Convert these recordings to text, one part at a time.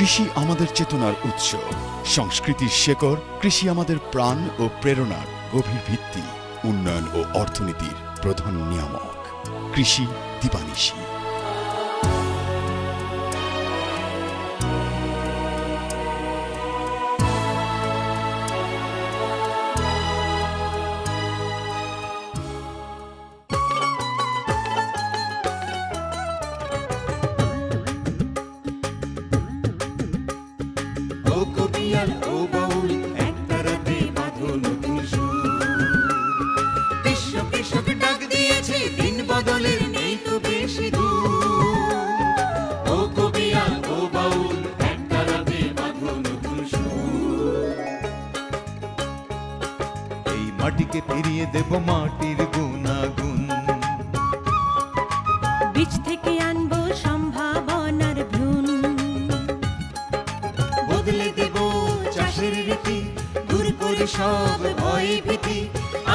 কৃষি আমাদের চেতনার উৎস, সংস্কৃতির শেকড়। কৃষি আমাদের প্রাণ ও প্রেরণার গভীর ভিত্তি, উন্নয়ন ও অর্থনীতির প্রধান নিয়ামক। কৃষি দিবানিশি। মাটিকে ফিরিয়ে দেব মাটির গুণাগুণ, বীজ থেকে আনবো সম্ভাবনার ভ্রূণ, বদলে দেব চাষের রীতি, দূর করে সব ভয় ভীতি,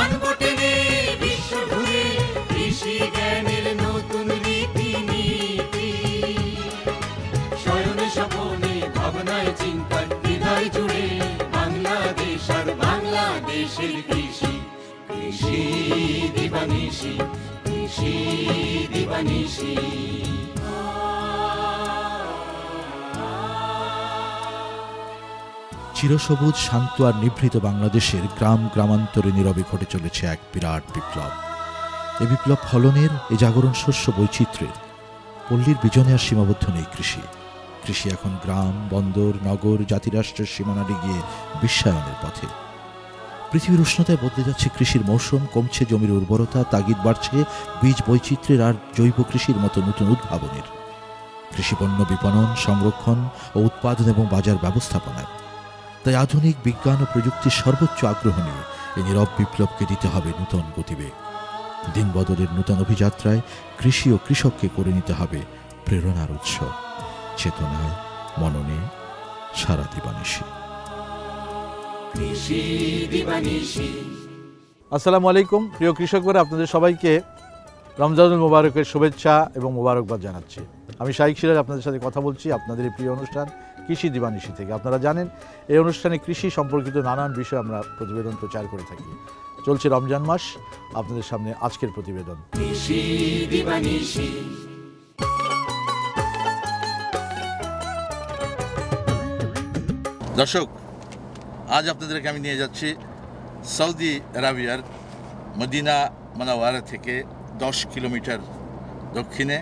আনবো টেনে বিশ্ব ঘুরে কৃষি জ্ঞানের নতুন রীতি নীতি। শয়নে স্বপনে ভাবনায় চিন্তায় হৃদয় জুড়ে বাংলাদেশ আর বাংলাদেশের কৃষি। কৃষি দিবানিশি, কৃষি দিবানিশি। চিরসবুজ, শান্ত আর নিভৃত বাংলাদেশের গ্রাম গ্রামান্তরে নীরবে ঘটে চলেছে এক বিরাট বিপ্লব। এ বিপ্লব ফলনের, এ জাগরণ শস্য বৈচিত্র্যের। পল্লীর বিজনে আর সীমাবদ্ধ নেই কৃষি। কৃষি এখন গ্রাম, বন্দর, নগর, জাতিরাষ্ট্রের সীমানা ডিগিয়ে বিশ্বায়নের পথে। পৃথিবীর উষ্ণতায় বদলে যাচ্ছে কৃষির মৌসুম, কমছে জমির উর্বরতা, তাগিদ বাড়ছে বীজ বৈচিত্র্যের আর জৈব কৃষির মতো নতুন উদ্ভাবনের। কৃষিপণ্য বিপণন, সংরক্ষণ ও উৎপাদন এবং বাজার ব্যবস্থাপনায়। তাই আধুনিক বিজ্ঞান ও প্রযুক্তির সর্বোচ্চ আগ্রহ নিয়ে এই নীরব বিপ্লবকে দিতে হবে নূতন গতিবেগ। দিন বদলের নূতন অভিযাত্রায় কৃষি ও কৃষককে করে নিতে হবে প্রেরণার উৎস। চেতনায়, মননে সারা দিবানিশি। আসসালামু আলাইকুম প্রিয় কৃষক ভাইরা, আপনাদের সবাইকে রমজানুল মোবারকের শুভেচ্ছা এবং মোবারকবাদ জানাচ্ছি। আমি শাইখ সিরাজ আপনাদের সাথে কথা বলছি আপনাদের এই প্রিয় অনুষ্ঠান কৃষি দিবানিশি থেকে। আপনারা জানেন এই অনুষ্ঠানে কৃষি সম্পর্কিত নানান বিষয় আমরা প্রতিবেদন প্রচার করে থাকি। চলছে রমজান মাস, আপনাদের সামনে আজকের প্রতিবেদন কৃষি দিবানিশি। দর্শক, আজ আপনাদেরকে আমি নিয়ে যাচ্ছি সৌদি আরবিয়ার মদিনা মুনাওয়ারা থেকে 10 কিলোমিটার দক্ষিণে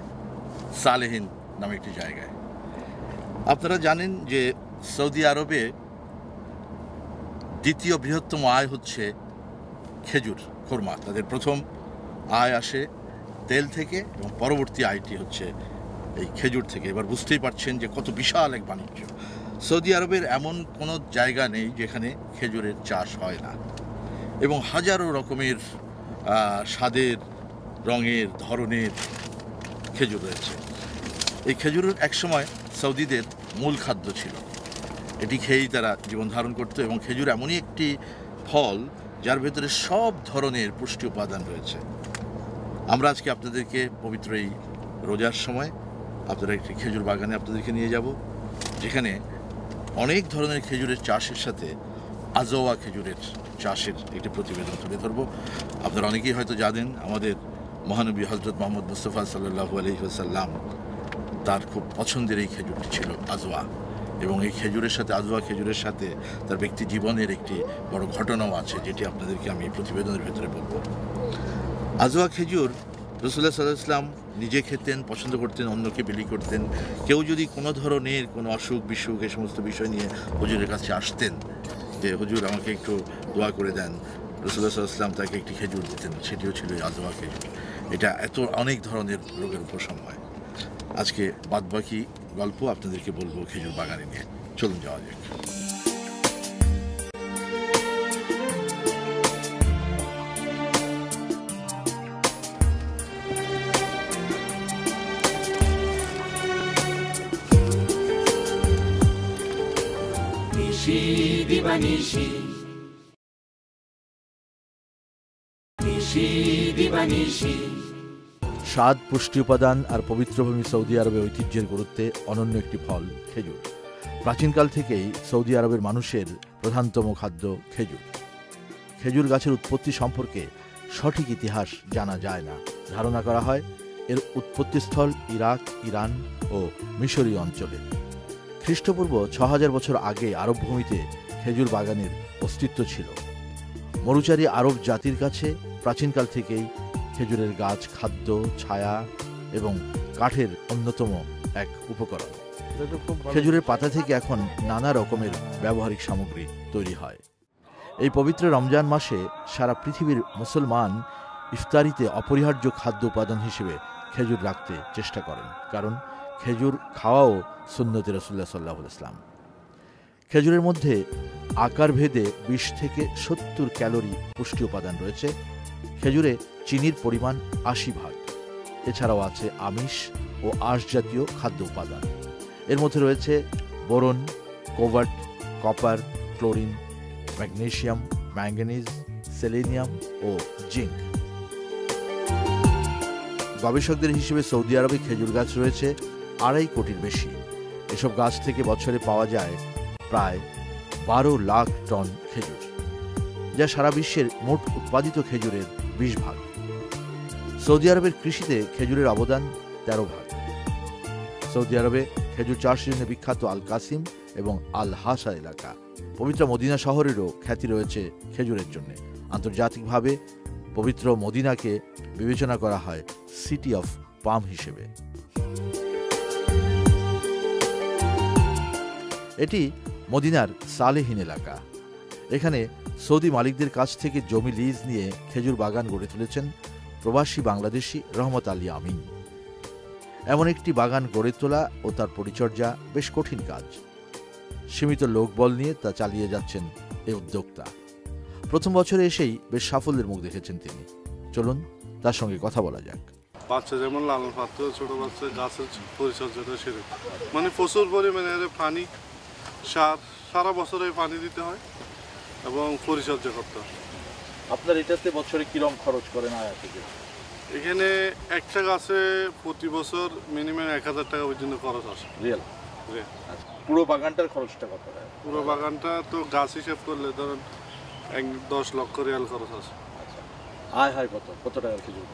সালেহিন নামে একটি জায়গায়। আপনারা জানেন যে সৌদি আরবে দ্বিতীয় বৃহত্তম আয় হচ্ছে খেজুর, খোরমা। তাদের প্রথম আয় আসে তেল থেকে এবং পরবর্তী আয়টি হচ্ছে এই খেজুর থেকে। এবার বুঝতেই পারছেন যে কত বিশাল এক বাণিজ্য। সৌদি আরবের এমন কোনো জায়গা নেই যেখানে খেজুরের চাষ হয় না, এবং হাজারো রকমের স্বাদের, রঙের, ধরনের খেজুর রয়েছে। এই খেজুর একসময় সৌদিদের মূল খাদ্য ছিল। এটি খেয়েই তারা জীবন ধারণ করত, এবং খেজুর এমনই একটি ফল যার ভেতরে সব ধরনের পুষ্টি উপাদান রয়েছে। আমরা আজকে আপনাদেরকে পবিত্র এই রোজার সময় আপনারা একটি খেজুর বাগানে আপনাদেরকে নিয়ে যাব, যেখানে অনেক ধরনের খেজুরের চাষের সাথে আজওয়া খেজুরের চাষের একটি প্রতিবেদন তুলে ধরব। আপনারা অনেকেই হয়তো জানেন আমাদের মহানবী হজরত মোহাম্মদ মুস্তাফা সাল্লাল্লাহু আলাইহি ওয়াসাল্লাম, তার খুব পছন্দের এই খেজুরটি ছিল আজওয়া, এবং এই খেজুরের সাথে, আজওয়া খেজুরের সাথে তার ব্যক্তি জীবনের একটি বড় ঘটনাও আছে, যেটি আপনাদেরকে আমি প্রতিবেদনের ভেতরে বলব। আজওয়া খেজুর রাসূলুল্লাহ সাল্লাল্লাহু আলাইহি ওয়াসাল্লাম নিজে খেতেন, পছন্দ করতেন, অন্যকে বিলি করতেন। কেউ যদি কোনো ধরনের কোনো অসুখ বিসুখ এই সমস্ত বিষয় নিয়ে হুজুরের কাছে আসতেন যে হুজুর আমাকে একটু দোয়া করে দেন, রাসূলুল্লাহ সাল্লাল্লাহু আলাইহি ওয়াসাল্লাম তাকে একটি খেজুর দিতেন, সেটিও ছিল আজওয়া খেজুর। এটা এত অনেক ধরনের রোগের উপশম হয়। আজকে বাদবাকি গল্প আপনাদেরকে বলবো খেজুর বাগানে নিয়ে। চলুন যাওয়া যাক। কৃষি দিবানিশি, কৃষি দিবানিশি। স্বাদ, পুষ্টি উপাদান আর পবিত্র ভূমি সৌদি আরবে ঐতিহ্যের গুরুত্বে অনন্য একটি ফল খেজুর। প্রাচীনকাল থেকেই সৌদি আরবের মানুষের প্রধানতম খাদ্য খেজুর। খেজুর গাছের উৎপত্তি সম্পর্কে সঠিক ইতিহাস জানা যায় না। ধারণা করা হয় এর উৎপত্তিস্থল ইরাক, ইরান ও মিশরীয় অঞ্চলে। খ্রিস্টপূর্ব ৬০০০ বছর আগে আরব ভূমিতে খেজুর বাগানের অস্তিত্ব ছিল। মরুচারী আরব জাতির কাছে প্রাচীনকাল থেকেই খেজুরের গাছ খাদ্য, ছায়া এবং কাঠের অন্যতম এক উপকরণ। খেজুরের পাতা থেকে এখন নানা রকমের ব্যবহারিক সামগ্রী তৈরি হয়। এই পবিত্র রমজান মাসে সারা পৃথিবীর মুসলমান ইফতারিতে অপরিহার্য খাদ্য উপাদান হিসেবে খেজুর রাখতে চেষ্টা করেন, কারণ খেজুর খাওয়াও সুন্নতে রাসূলুল্লাহ সাল্লাল্লাহু আলাইহি ওয়াসাল্লাম। খেজুরের মধ্যে আকার ভেদে ২০ থেকে ৭০ ক্যালোরি পুষ্টি উপাদান রয়েছে। খেজুরে চিনির পরিমাণ ৮০%। এছাড়াও আছে আমিষ ও আঁশ জাতীয় খাদ্য উপাদান। এর মধ্যে রয়েছে boron, cobalt, copper, chlorine, magnesium, manganese, selenium ও জিঙ্ক। গবেষকদের হিসেবে সৌদি আরবে খেজুর গাছ রয়েছে ২.৫ কোটির বেশি। এসব গাছ থেকে বছরে পাওয়া যায় প্রায় ১২ লাখ টন খেজুর, যা সারা বিশ্বের মোট উৎপাদিত খেজুরের ২০%। সৌদি আরবের কৃষিতে খেজুরের অবদান ১৩%। সৌদি আরবে খেজুর চাষের জন্য বিখ্যাত আল কাসিম এবং আল হাসা এলাকা। পবিত্র মদিনা শহরেরও খ্যাতি রয়েছে খেজুরের জন্য। আন্তর্জাতিকভাবে পবিত্র মদিনাকে বিবেচনা করা হয় সিটি অফ পাম হিসেবে। এটি মদিনার সালেহীন এলাকা। এখানে সৌদি মালিকদের কাছ থেকে জমি লিজ নিয়ে খেজুর বাগান গড়ে তুলেছেন প্রবাসী বাংলাদেশি রহমত আলী আমিন। এমন একটি বাগান গড়ে তোলা ও তার পরিচর্যা বেশ কঠিন কাজ। সীমিত লোকবল নিয়ে তা চালিয়ে যাচ্ছেন এই উদ্যোক্তা। প্রথম বছরে এসেই বেশ সাফল্যের মুখ দেখেছেন তিনি। চলুন তার সঙ্গে কথা বলা যাক। বাচ্চা যেমন লালন পাত্র, ছোট বাচ্চা গাছের পরিচর্যাটা সেরকম, মানে প্রচুর পরিমাণে পানি, সার, সারা বছরে পানি দিতে হয় এবং পরিচর্যা করতে হয়। আপনার এটাতে বছরে কিরকম খরচ করেন আয়া থেকে? এখানে একটা গাছে প্রতি বছর মিনিমাম ১,০০০ টাকা পর্যন্ত খরচ আসে। রিয়েল? পুরো বাগানটার খরচটা কত? পুরো বাগানটা তো গাছ হিসেব করলে ধরেন ১০ লক্ষ রিয়াল খরচ আছে। আয় হয় কত? কত টাকার খেজুর?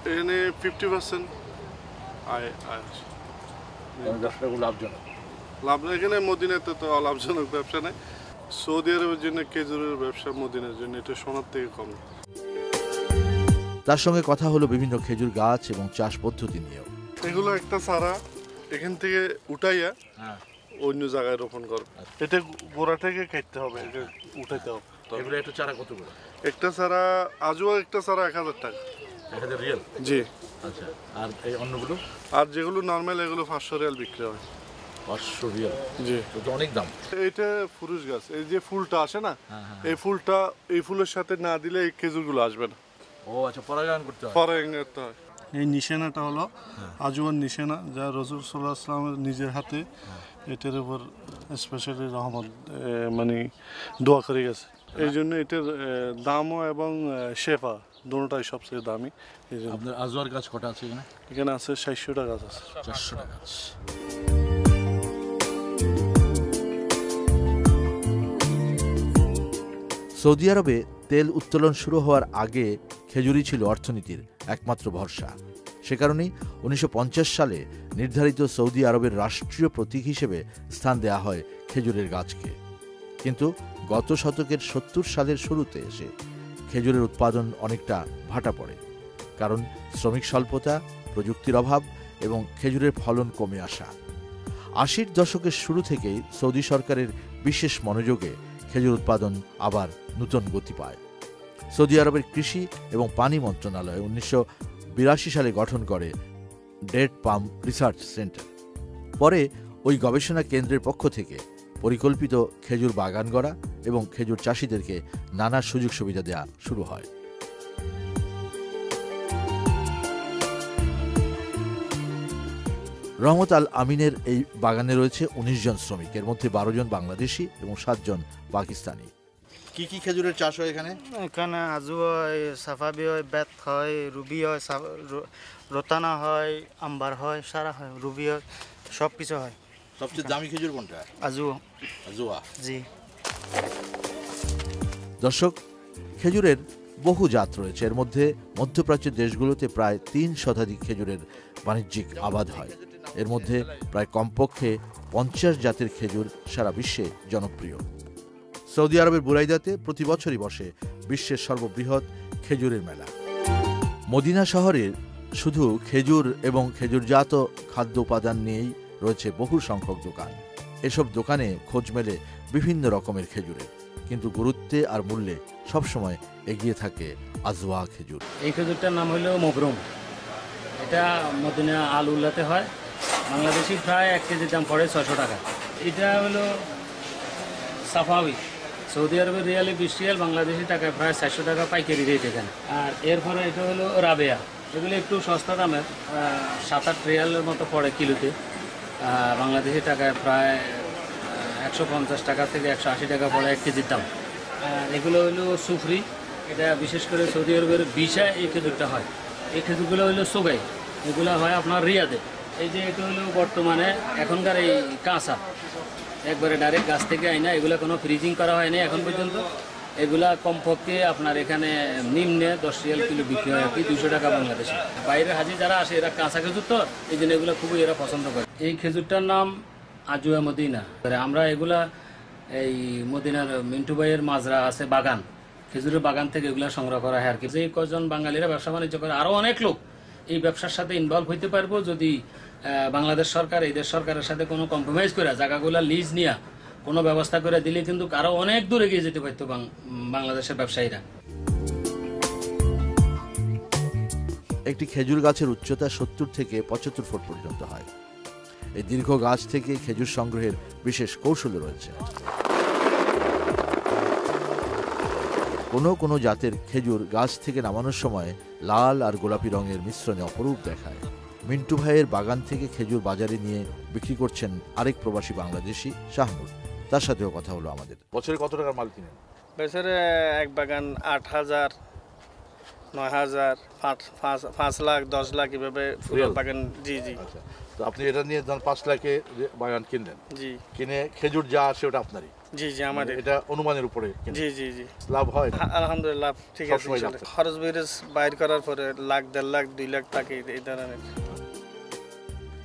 এখানে 50% আয় আসে। ব্যবসাগুলো লাভজনক? লাভ না, এখানে মদিনাতে তো অলাভজনক ব্যবসা নেই। সৌদি আরবের জন্য খেজুরের ব্যবসা মদিনার জন্য এটা সোনার থেকে কম। তার সঙ্গে কথা হলো বিভিন্ন খেজুর গাছ এবং চাষ পদ্ধতি নিয়েও। এগুলো একটা চারা এখান থেকে উঠাইয়া অন্য জায়গায় রোপণ করবে। এটা গোড়া থেকে কাটতে হবে, এটা উঠাইতে হবে। এগুলো একটা চারা কত করে? একটা চারা আজুয়া একটা চারা ১,০০০ টাকা। ১,০০০ রিয়াল? জি। আচ্ছা, আর এই অন্যগুলো? আর যেগুলো নর্মাল এগুলো ৫০০ রিয়াল বিক্রি হয়। ৫০০ রিয়াল? জি। তো অনেক দাম। এটা ফুরুষ গাছ, এই যে ফুলটা আসে না, এই ফুলটা এই ফুলের সাথে না দিলে এই খেজুরগুলো আসবে না। ও আচ্ছা, পরাগায়ন করতে হয়? পরাগায়ন করতে হয়। এই নিশানাটা হলো আজওয়ান নিশানা, যা রাসূল সাল্লাল্লাহু আলাইহি ওয়াসাল্লামের নিজের হাতে এটার উপর স্পেশালি রহমত মানে দোয়া করে গেছে। এই জন্য এটার দামও এবং শেফা দুটোটাই সবচেয়ে দামি। আপনার আজওয়ার গাছ কটা আছে এখানে? এখানে আছে ৬০০টা গাছ আছে। ৪০০টা গাছ। সৌদি আরবে তেল উত্তোলন শুরু হওয়ার আগে খেজুরই ছিল অর্থনীতির একমাত্র ভরসা। সে কারণেই ১৯৫০ সালে নির্ধারিত সৌদি আরবের রাষ্ট্রীয় প্রতীক হিসেবে স্থান দেয়া হয় খেজুরের গাছকে। কিন্তু গত শতকের ৭০ সালের শুরুতে এসে খেজুরের উৎপাদন অনেকটা ভাটা পড়ে, কারণ শ্রমিক স্বল্পতা, প্রযুক্তির অভাব এবং খেজুরের ফলন কমে আসা। ৮০ দশকের শুরু থেকেই সৌদি সরকারের বিশেষ মনোযোগে খেজুর উৎপাদন আবার নতুন গতি পায়। সৌদি আরবের কৃষি এবং পানি মন্ত্রণালয় ১৯৮২ সালে গঠন করে ডেট পাম রিসার্চ সেন্টার। পরে ওই গবেষণা কেন্দ্রের পক্ষ থেকে পরিকল্পিত খেজুর বাগান গড়া এবং খেজুর চাষিদেরকে নানা সুযোগ সুবিধা দেওয়া শুরু হয়। রহমত আল আমিনের এই বাগানে রয়েছে ১৯ জন শ্রমিক, এর মধ্যে ১২ জন বাংলাদেশি এবং ৭ জন পাকিস্তানি। কি কি খেজুরের চাষ হয় এখানে? এখানে আজু হয়, সাফাবি হয়, বেত হয়, রুবি হয়, রতানা হয়, আম্বার হয়, সারা হয়, রুবি হয়, সব কিছু হয়। সবচেয়ে দামি খেজুর কোনটা? আজুয়া। আজুয়া। জি। দর্শক, খেজুরের বহু জাত রয়েছে। এর মধ্যে মধ্যপ্রাচ্যের দেশগুলোতে প্রায় 3 শতাধিক খেজুরের বাণিজ্যিক আবাদ হয়। এর মধ্যে প্রায় কমপক্ষে 50 জাতের খেজুর সারা বিশ্বে জনপ্রিয়। সৌদি আরবের বুরাইদাতে প্রতি বছরই বসে বিশ্বের সর্ববৃহৎ খেজুরের মেলা। মদিনা শহরের শুধু খেজুর এবং খেজুরজাত খাদ্য উপাদান নিয়েই রয়েছে বহু সংখ্যক দোকান। এসব দোকানে খোঁজ মেলে বিভিন্ন রকমের খেজুরের, কিন্তু গুরুত্বে আর মূল্যে সবসময় এগিয়ে থাকে আজওয়া খেজুর। এই খেজুরটার নাম হলো মবরুম। এটা মদিনা আল উল্লাতে হয়। বাংলাদেশি প্রায় 1 কেজির দাম পড়ে 600 টাকা। এটা হলো সাফাবি, সৌদি আরবের রিয়ালে 20 রিয়াল, বাংলাদেশি টাকায় প্রায় 400 টাকা পাইকারি রেট এখানে। আর এরপরে এটা হলো রাবেয়া, এগুলো একটু সস্তা দামের, 7-8 রিয়ালের মতো পড়ে কিলোতে। বাংলাদেশি টাকায় প্রায় 150 টাকা থেকে 180 টাকা পড়ে 1 কেজির দাম। আর এগুলো হলো সুফরি, এটা বিশেষ করে সৌদি আরবের বিশায় এই খেজুরটা হয়। এই খেজুরগুলো হলো সোগাই, এগুলো হয় আপনার রিয়াদে। এই যে এটা হলো বর্তমানে এখনকার এই কাঁচা, একবারে ডাইরেক্ট গাছ থেকে আইনা, এগুলো কোনো ফ্রিজিং করা হয়নি এখন পর্যন্ত। এগুলা কমপক্ষে আপনার এখানে নিম্নে 10 রিয়াল কিলো বিক্রি হয় আর কি, 200 টাকা বাংলাদেশে। বাইরের হাজি যারা আসে এরা কাঁচা খেজুর তো, এই জন্য এগুলো খুবই এরা পছন্দ করে। এই খেজুরটার নাম আজুয়া মদিনা। আমরা এগুলা এই মদিনার মিন্টু ভাইয়ের মাজরা আছে বাগান, খেজুরের বাগান থেকে এগুলা সংগ্রহ করা হয় আর কি। যে কজন বাঙালিরা ব্যবসা বাণিজ্য করে, আরও অনেক লোক এই ব্যবসার সাথে ইনভলভ হইতে পারবো যদি বাংলাদেশ সরকার এই দেশ সরকারের সাথে কোনো কম্প্রোমাইজ করে জায়গাগুলো লিজ নিয়ে কোনো ব্যবস্থা করে দিলে কিন্তু আরো অনেক দূরে এগিয়ে যেতে পারতো বাংলাদেশের ব্যবসায়ীরা। একটি খেজুর গাছের উচ্চতা 70 থেকে 75 ফুট পর্যন্ত হয়। এই দীর্ঘ গাছ থেকে খেজুর সংগ্রহের বিশেষ কৌশল রয়েছে। কোনো জাতের খেজুর গাছ থেকে নামানোর সময় লাল আর গোলাপি রঙের মিশ্রণে অপরূপ দেখায়। মিন্টু ভাইয়ের বাগান থেকে খেজুর বাজারে নিয়ে বিক্রি করছেন আরেক প্রবাসী বাংলাদেশি শাহনুর। তার সাথেও কথা হলো আমাদের। বছরে কত টাকার মাল কিনেন? বছরে এক বাগান 8,000, 9,000, 5 লাখ, 10 লাখ এভাবে ফুলের বাগান। জি জি। আচ্ছা, তো আপনি এটা নিয়ে 5 লাখে বাগান কিনলেন? জি। কিনে খেজুর যা আসে ওটা আপনারই? জি জি, আমাদের। এটা অনুমানের উপরে? জি জি জি। লাভ হয়? আলহামদুলিল্লাহ ঠিক আছে। খরচ বেরস বাইর করার পরে লাখ, 1.5 লাখ, 2 লাখ থাকে এই ধরনের।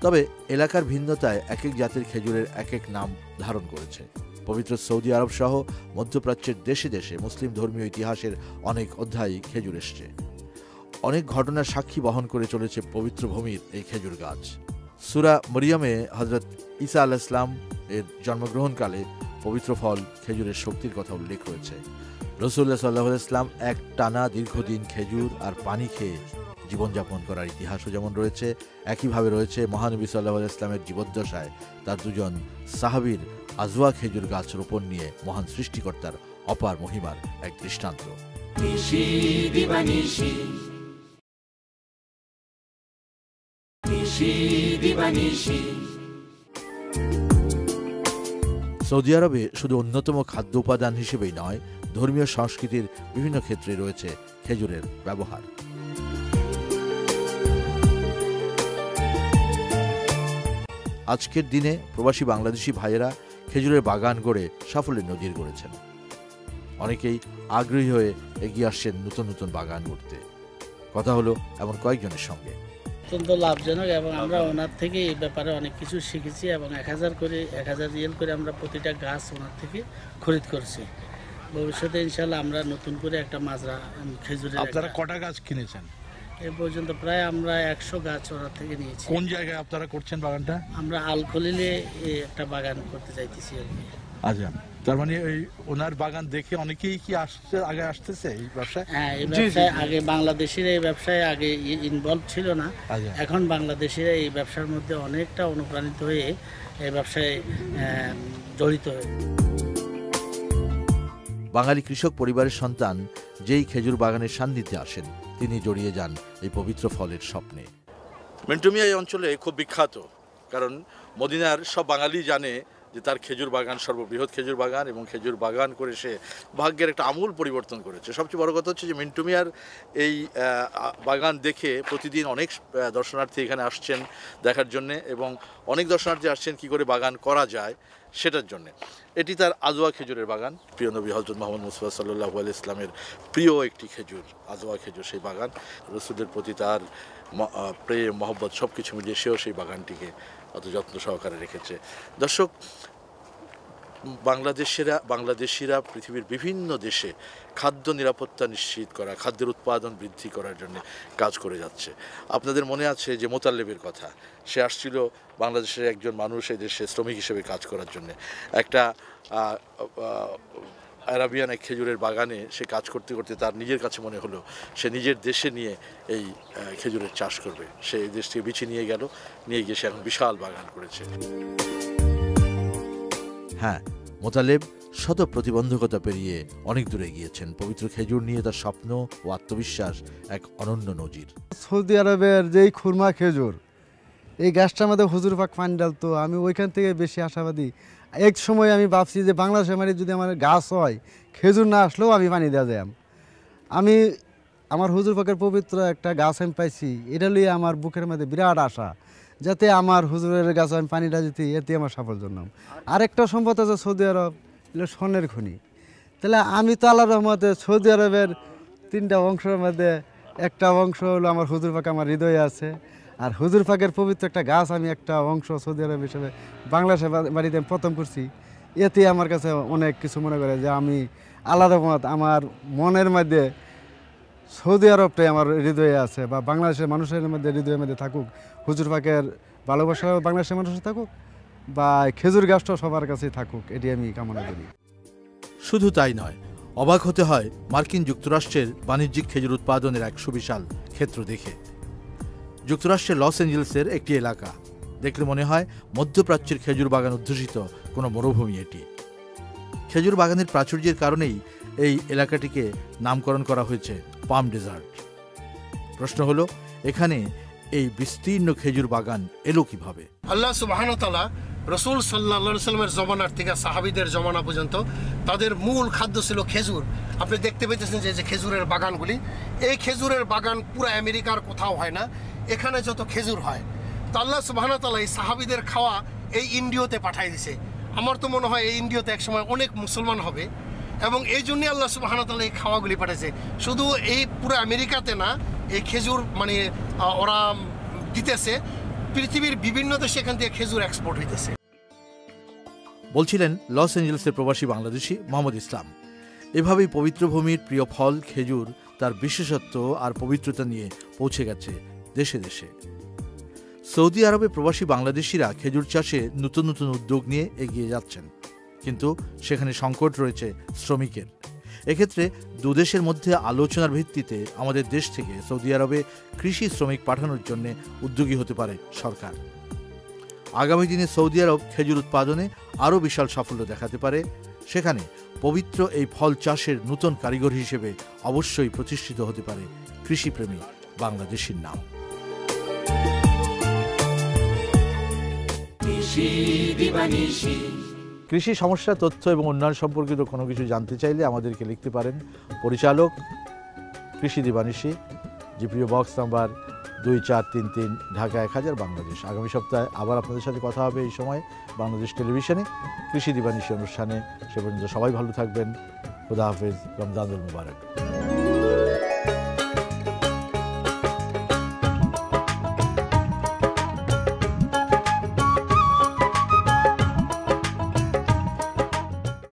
তবে এলাকার ভিন্নতায় এক এক জাতের খেজুরের এক এক নাম ধারণ করেছে। পবিত্র সৌদি আরব সহ মধ্যপ্রাচ্যের দেশে দেশে মুসলিম ধর্মীয় ইতিহাসের অনেক অধ্যায় খেজুর এসছে। অনেক ঘটনার সাক্ষী বহন করে চলেছে পবিত্র ভূমির এই খেজুর গাছ। সূরা মরিয়মে হযরত ঈসা আলাইহিস সালাম এর জন্মগ্রহণকালে পবিত্র ফল খেজুরের শক্তির কথা উল্লেখ রয়েছে। রাসূলুল্লাহ সাল্লাল্লাহু আলাইহি ওয়াসাল্লাম এক টানা দীর্ঘদিন খেজুর আর পানি খেয়ে জীবনযাপন করার ইতিহাসও যেমন রয়েছে, একইভাবে রয়েছে মহানবী সাল্লাল্লাহু আলাইহি ওয়াসাল্লামের জীবদ্দশায় তার 2 জন সাহাবীর আজওয়া খেজুর গাছ রোপণ নিয়ে মহান সৃষ্টিকর্তার অপার মহিমার এক দৃষ্টান্ত। সৌদি আরবে শুধু অন্যতম খাদ্য উপাদান হিসেবেই নয়, ধর্মীয় সংস্কৃতির বিভিন্ন ক্ষেত্রে রয়েছে খেজুরের ব্যবহার। আজকের দিনে প্রবাসী বাংলাদেশি ভাইয়েরা খেজুরের বাগান গড়ে সাফল্যের নজির গড়েছেন। অনেকেই আগ্রহী হয়ে এগিয়ে আসছেন নতুন নতুন বাগান গড়তে। কথা হলো এমন কয়েকজনের সঙ্গে। অত্যন্ত লাভজনক এবং আমরা ওনার থেকে এই ব্যাপারে অনেক কিছু শিখেছি এবং 1000 রিয়াল করে আমরা প্রতিটা গাছ ওনার থেকে খরিদ করছি। ভবিষ্যতে ইনশাল্লাহ আমরা নতুন করে একটা মাজরা খেজুরের। আপনারা কটা গাছ কিনেছেন এ পর্যন্ত? প্রায় আমরা 100 গাছ ওনার থেকে নিয়েছি। কোন জায়গায় আপনারা করছেন বাগানটা? আমরা আল খলিলে একটা বাগান করতে চাইতেছি আর কি। আচ্ছা, তার মানে এই ওনার বাগান দেখে অনেকেই কি আগে আসতেছে এই ব্যবসায়? হ্যাঁ, এই ব্যবসায় আগে বাংলাদেশিরা এই ব্যবসায় আগে ইনভলভ ছিল না। এখন বাংলাদেশিরা এই ব্যবসার মধ্যে অনেকটা অনুপ্রাণিত হয়ে এই ব্যবসায় জড়িত হয়ে। বাঙালি কৃষক পরিবারের সন্তান যেই খেজুর বাগানের সান্নিধ্যে আসেন, তিনি জড়িয়ে যান এই পবিত্র ফলের স্বপ্নে। মিন্টু মিয়া এই অঞ্চলে খুব বিখ্যাত, কারণ মদিনার সব বাঙালি জানে যে তার খেজুর বাগান সর্ববৃহৎ খেজুর বাগান, এবং খেজুর বাগান করে সে ভাগ্যের একটা আমূল পরিবর্তন করেছে। সবচেয়ে বড় কথা হচ্ছে যে মিন্টু মিয়ার এই বাগান দেখে প্রতিদিন অনেক দর্শনার্থী এখানে আসছেন দেখার জন্যে, এবং অনেক দর্শনার্থী আসছেন কি করে বাগান করা যায় সেটার জন্যে। এটি তার আজওয়া খেজুরের বাগান, প্রিয় নবী হযরত মুহাম্মদ মুস্তাফা সাল্লাল্লাহু আলাইহি ইসলামের প্রিয় একটি খেজুর, আজওয়া খেজুর। সেই বাগান রসুলের প্রতি তার প্রেম মহব্বত সব কিছু মিলিয়ে সেও সেই বাগানটিকে অত যত্ন সহকারে রেখেছে। দর্শক, বাংলাদেশিরা পৃথিবীর বিভিন্ন দেশে খাদ্য নিরাপত্তা নিশ্চিত করা, খাদ্যের উৎপাদন বৃদ্ধি করার জন্য কাজ করে যাচ্ছে। আপনাদের মনে আছে যে মোতাল্লেবের কথা, সে আসছিল বাংলাদেশের একজন মানুষ এই দেশে শ্রমিক হিসেবে কাজ করার জন্য। একটা আরাবিয়ান এক খেজুরের বাগানে সে কাজ করতে করতে তার নিজের কাছে মনে হলো সে নিজের দেশে নিয়ে এই খেজুরের চাষ করবে। সে এই দেশ থেকে বিছিয়ে নিয়ে গিয়ে সে এখন বিশাল বাগান করেছে। হ্যাঁ, মোতালেব শত প্রতিবন্ধকতা পেরিয়ে অনেক দূরে গিয়েছেন। পবিত্র খেজুর নিয়ে তার স্বপ্ন ও আত্মবিশ্বাস এক অনন্য নজির। সৌদি আরবের যেই খুরমা খেজুর, এই গাছটার মধ্যে হুজুর পাক পানি ডালতো, আমি ওইখান থেকে বেশি আশাবাদী। এক সময় আমি ভাবছি যে বাংলাদেশের মানে যদি আমার গাছ হয়, খেজুর না আসলেও আমি পানি দেওয়া যায়। আমি আমার হুজুর পাকের পবিত্র একটা গাছ আমি পাইছি, এটা নিয়ে আমার বুকের মধ্যে বিরাট আশা, যাতে আমার হুজুরের গাছ আমি পানিটা দিতে, এতে আমার সাফল্য জন্য। আরেকটা সম্পদ আছে সৌদি আরব, এগুলো স্বর্ণের খনি। তাহলে আমি তো আল্লাহর রহমতে সৌদি আরবের 3টা অংশের মধ্যে একটা অংশ হলো আমার হুজুর পাক আমার হৃদয়ে আছে, আর হুজুর পাকের পবিত্র একটা গাছ আমি একটা অংশ সৌদি আরব হিসেবে বাংলাদেশের বাড়িতে আমি প্রথম করছি। এতে আমার কাছে অনেক কিছু মনে করে যে আমি আল্লাহর রহমত আমার মনের মধ্যে সৌদি আরবটাই আমার হৃদয়ে আছে, বা বাংলাদেশের মানুষের মধ্যে হৃদয়ের মধ্যে থাকুক হুজুর পাকের ভালোবাসা, বাংলাদেশের মানুষের থাকুক, বা খেজুর গাছটাও সবার কাছেই থাকুক, এটি আমি কামনা করি। শুধু তাই নয়, অবাক হতে হয় মার্কিন যুক্তরাষ্ট্রের বাণিজ্যিক খেজুর উৎপাদনের এক সুবিশাল ক্ষেত্র দেখে। যুক্তরাষ্ট্রের লস অ্যাঞ্জেলেসের একটি এলাকা দেখলে মনে হয় মধ্যপ্রাচ্যের খেজুর বাগান অধ্যুষিত কোনো মরুভূমি। এটি খেজুর বাগানের প্রাচুর্যের কারণেই এই এলাকাটিকে নামকরণ করা হয়েছে পাম ডেজার্ট। প্রশ্ন হলো, এখানে এই বিস্তীর্ণ খেজুর বাগান এলো কিভাবে? আল্লাহ সুবহানাহু ওয়া তাআলা রাসূল সাল্লাল্লাহু আলাইহি ওয়াসাল্লামের জমানার থেকে সাহাবীদের জমানা পর্যন্ত তাদের মূল খাদ্য ছিল খেজুর। আপনি দেখতে পেতেছেন যে খেজুরের বাগানগুলি, এই খেজুরের বাগান পুরো আমেরিকার কোথাও হয় না, এখানে যত খেজুর হয়। তো আল্লাহ সুবহানাহু ওয়া তাআলা এই সাহাবীদের খাওয়া এই ইন্ডিয়াতে পাঠাই দিয়েছে। আমার তো মনে হয় এই ইন্ডিয়াতে একসময় অনেক মুসলমান হবে, এবং এই জন্যই আল্লাহ সুবহানাহু ওয়া তাআলা এই খাওয়াগুলি পাঠাইছে। শুধু এই পুরো আমেরিকাতে না, এই খেজুর মানে ওরা দিতেছে পৃথিবীর বিভিন্ন দেশে, এখান থেকে খেজুর এক্সপোর্ট হইতেছে। বলছিলেন লস অ্যাঞ্জেলেসের প্রবাসী বাংলাদেশি মোহাম্মদ ইসলাম। এভাবেই পবিত্র ভূমির প্রিয় ফল খেজুর তার বিশেষত্ব আর পবিত্রতা নিয়ে পৌঁছে গেছে দেশে দেশে। সৌদি আরবে প্রবাসী বাংলাদেশিরা খেজুর চাষে নতুন নতুন উদ্যোগ নিয়ে এগিয়ে যাচ্ছেন, কিন্তু সেখানে সংকট রয়েছে শ্রমিকের। এক্ষেত্রে দুদেশের মধ্যে আলোচনার ভিত্তিতে আমাদের দেশ থেকে সৌদি আরবে কৃষি শ্রমিক পাঠানোর জন্য উদ্যোগী হতে পারে সরকার। আগামী দিনে সৌদি আরব খেজুর উৎপাদনে আরও বিশাল সাফল্য দেখাতে পারে। সেখানে পবিত্র এই ফল চাষের নতুন কারিগর হিসেবে অবশ্যই প্রতিষ্ঠিত হতে পারে কৃষিপ্রেমী বাংলাদেশির নাম। কৃষি সমস্যা, তথ্য এবং উন্নয়ন সম্পর্কিত কোনো কিছু জানতে চাইলে আমাদেরকে লিখতে পারেন। পরিচালক, কৃষি দিবানিশি, GPO box number 2433, Dhaka 1000, Bangladesh. আগামী সপ্তাহে আবার আপনাদের সাথে কথা হবে এই সময় বাংলাদেশ টেলিভিশনে কৃষি দিবানিশি অনুষ্ঠানে। সে পর্যন্ত সবাই ভালো থাকবেন। খুদা হাফেজ। রমজানুল মুবারক।